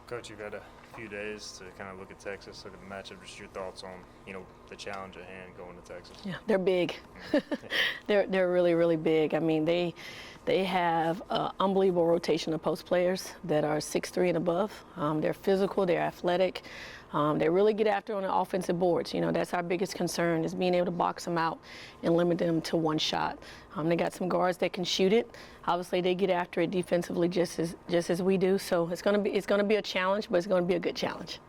Coach, you've had a few days to kind of look at Texas, look at the matchup. Just your thoughts on, the challenge at hand going to Texas. Yeah, they're big. They're really, really big. I mean, they have unbelievable rotation of post players that are 6'3" and above. They're physical, they're athletic. They really get after on the offensive boards. That's our biggest concern, is being able to box them out and limit them to one shot. They got some guards that can shoot it. Obviously, they get after it defensively just as we do. So it's going to be a challenge, but it's going to be a good challenge.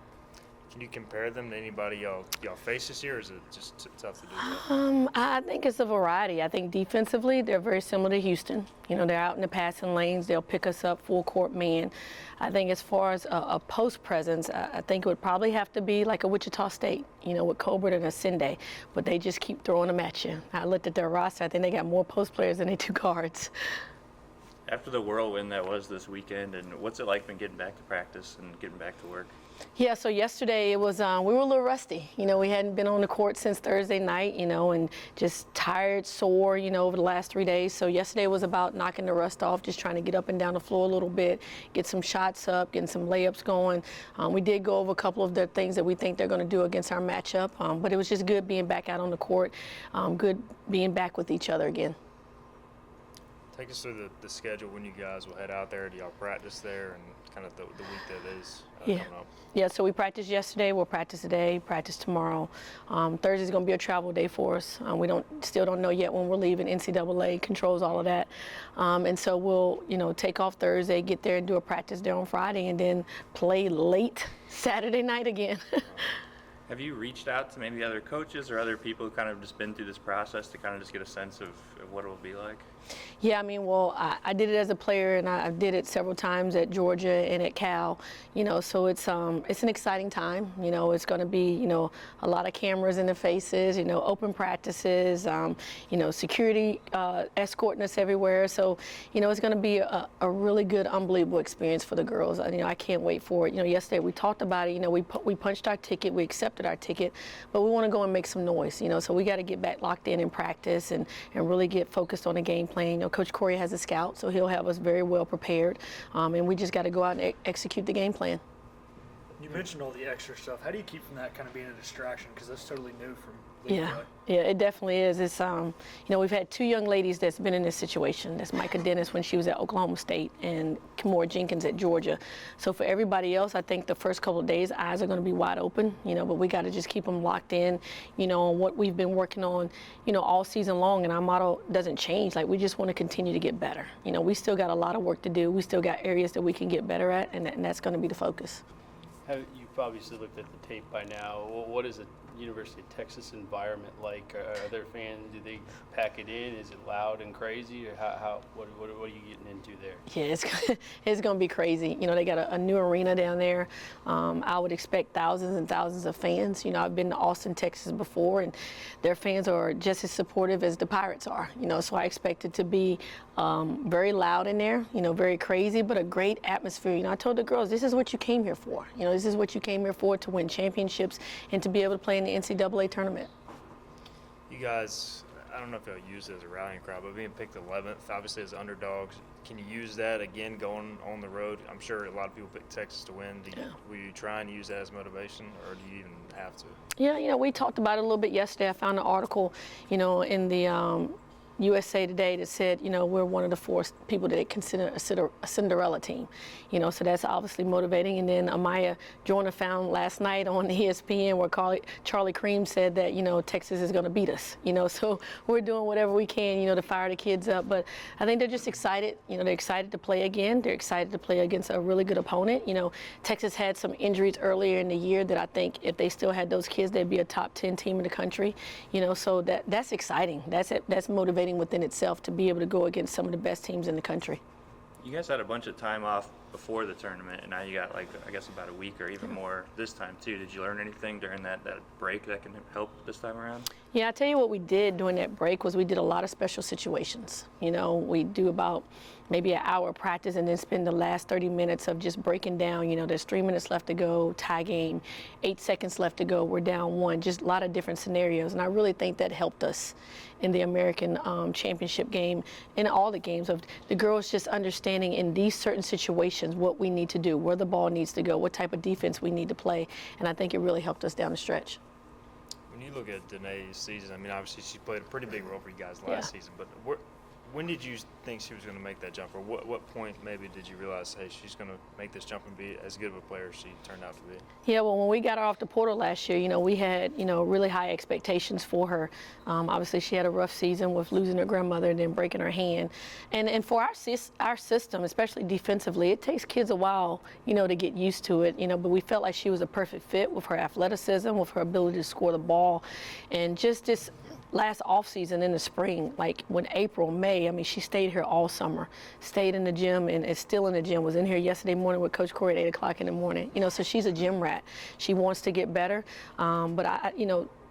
Can you compare them to anybody y'all face this year, or is it just tough to do that? I think it's a variety. I think defensively, they're very similar to Houston. They're out in the passing lanes. They'll pick us up full court man. I think as far as a post presence, I think it would probably have to be like a Wichita State, with Colbert and Ascende, but they just keep throwing them at you. I looked at their roster. I think they got more post players than they do guards. After the whirlwind that was this weekend, and what's it like been getting back to practice and getting back to work? Yeah, so yesterday it was, we were a little rusty. We hadn't been on the court since Thursday night, and just tired, sore, over the last 3 days. So yesterday was about knocking the rust off, just trying to get up and down the floor a little bit, get some shots up, getting some layups going. We did go over a couple of the things that we think they're going to do against our matchup, but it was just good being back out on the court, good being back with each other again. Take us through the schedule when you guys will head out there. Do y'all practice there, and kind of the week that is coming up? Yeah, so we practiced yesterday, we'll practice today, practice tomorrow. Thursday's going to be a travel day for us. We still don't know yet when we're leaving. NCAA controls all of that. And so we'll, take off Thursday, get there and do a practice there on Friday, and then play late Saturday night again. Have you reached out to maybe other coaches or other people who kind of just been through this process to kind of just get a sense of what it will be like? Yeah, I did it as a player, and I did it several times at Georgia and at Cal. So it's an exciting time. It's going to be, a lot of cameras in the faces. Open practices. Security escorting us everywhere. So, it's going to be a really good, unbelievable experience for the girls. I can't wait for it. Yesterday we talked about it. We punched our ticket, we accepted our ticket, but we want to go and make some noise. So we got to get back locked in practice and really get focused on the game plan. Coach Corey has a scout, so he'll have us very well prepared, and we just got to go out and execute the game plan. You mentioned all the extra stuff. How do you keep from that kind of being a distraction? Because that's totally new from league play. Yeah, it definitely is. It's we've had two young ladies that's been in this situation. That's Micah Dennis when she was at Oklahoma State, and Kimora Jenkins at Georgia. So for everybody else, I think the first couple of days, eyes are going to be wide open. But we got to just keep them locked in. On what we've been working on, all season long, and our motto doesn't change. Like, we just want to continue to get better. We still got a lot of work to do. We still got areas that we can get better at, and that's going to be the focus. You've obviously looked at the tape by now. What is the University of Texas environment like? Are there fans? Do they pack it in? Is it loud and crazy? Or what are you getting into there? Yeah, it's going to be crazy. They got a new arena down there. I would expect thousands and thousands of fans. I've been to Austin, Texas before, and their fans are just as supportive as the Pirates are. So I expect it to be very loud in there, very crazy, but a great atmosphere. I told the girls, this is what you came here for. This is what you came here for, to win championships and to be able to play in the NCAA tournament. You guys, I don't know if you'll use it as a rallying cry, but being picked 11th, obviously as underdogs, can you use that again going on the road? I'm sure a lot of people pick Texas to win. Will you try and use that as motivation, or do you even have to? Yeah, we talked about it a little bit yesterday. I found an article, in the USA Today that said, we're one of the four people that they consider a Cinderella team. So that's obviously motivating. And then Amaya Joyner found last night on ESPN where Charlie Cream said that, Texas is going to beat us. So we're doing whatever we can, to fire the kids up. But I think they're just excited. They're excited to play again. They're excited to play against a really good opponent. Texas had some injuries earlier in the year that I think if they still had those kids, they'd be a top 10 team in the country. So that's exciting. That's motivating within itself to be able to go against some of the best teams in the country. You guys had a bunch of time off before the tournament, and now you got, I guess about a week or even more this time too. Did you learn anything during that break that can help this time around? Yeah, I tell you what we did during that break was we did a lot of special situations. We do about maybe an hour of practice and then spend the last 30 minutes of just breaking down. There's 3 minutes left to go, tie game, 8 seconds left to go, we're down one, just a lot of different scenarios. And I really think that helped us in the American championship game, in all the games, of the girls just understanding in these certain situations expectations, what we need to do, where the ball needs to go, what type of defense we need to play, and I think it really helped us down the stretch. When you look at Danae's season, I mean, obviously she played a pretty big role for you guys last season, but when did you think she was going to make that jump, or what point maybe did you realize, hey, she's going to make this jump and be as good of a player as she turned out to be? Yeah, well, when we got her off the portal last year, we had, really high expectations for her. Obviously, she had a rough season with losing her grandmother and then breaking her hand. And for our system, especially defensively, it takes kids a while, to get used to it, but we felt like she was a perfect fit with her athleticism, with her ability to score the ball, and just this last off season in the spring, like when April, May, I mean, she stayed here all summer, stayed in the gym and is still in the gym, was in here yesterday morning with Coach Corey at 8 o'clock in the morning. So she's a gym rat. She wants to get better. But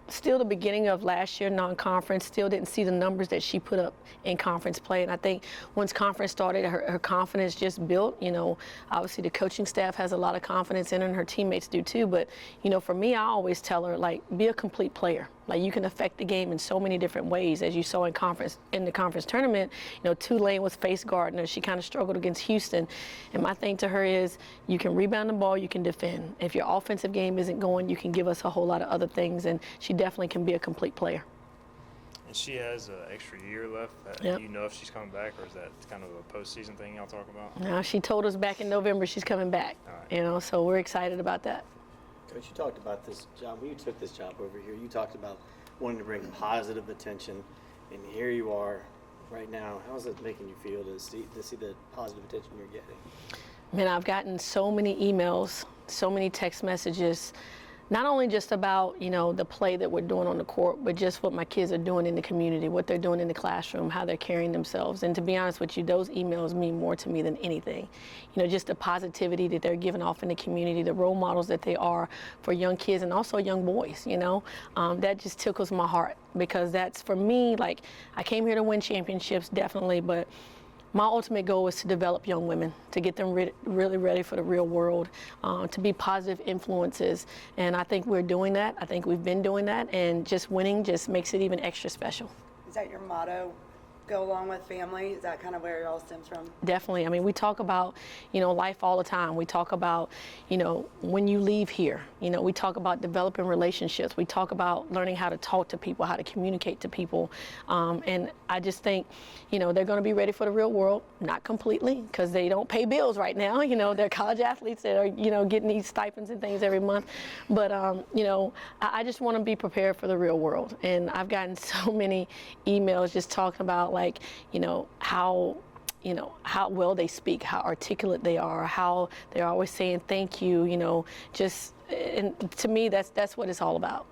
still the beginning of last year, non-conference, still didn't see the numbers that she put up in conference play. And I think once conference started, her confidence just built. Obviously the coaching staff has a lot of confidence in her and her teammates do too. But, for me, I always tell her, like, be a complete player. Like, you can affect the game in so many different ways, as you saw in the conference tournament. Tulane was face guarding her. She kind of struggled against Houston. And my thing to her is, you can rebound the ball, you can defend. If your offensive game isn't going, you can give us a whole lot of other things, and she definitely can be a complete player. And she has an extra year left. Yep. Do you know if she's coming back, or is that kind of a postseason thing y'all talk about? Now, she told us back in November she's coming back. All right. So we're excited about that. Coach, you talked about this job. When you took this job over here, you talked about wanting to bring positive attention, and here you are right now. How's it making you feel to see the positive attention you're getting? Man, I've gotten so many emails, so many text messages, not only just about, the play that we're doing on the court, but just what my kids are doing in the community, what they're doing in the classroom, how they're carrying themselves. And to be honest with you, those emails mean more to me than anything. Just the positivity that they're giving off in the community, the role models that they are for young kids and also young boys, that just tickles my heart, because that's, for me, like, I came here to win championships, definitely, but my ultimate goal is to develop young women, to get them really ready for the real world, to be positive influences. And I think we're doing that. I think we've been doing that. And just winning just makes it even extra special. Is that your motto? Go along with family? Is that kind of where it all stems from? Definitely. I mean, we talk about, life all the time. We talk about, when you leave here, we talk about developing relationships. We talk about learning how to talk to people, how to communicate to people. And I just think, they're going to be ready for the real world. Not completely, because they don't pay bills right now. They're college athletes that are, getting these stipends and things every month. But, I just want to be prepared for the real world. And I've gotten so many emails just talking about, like, how well they speak, how articulate they are, how they're always saying thank you, and to me, that's what it's all about.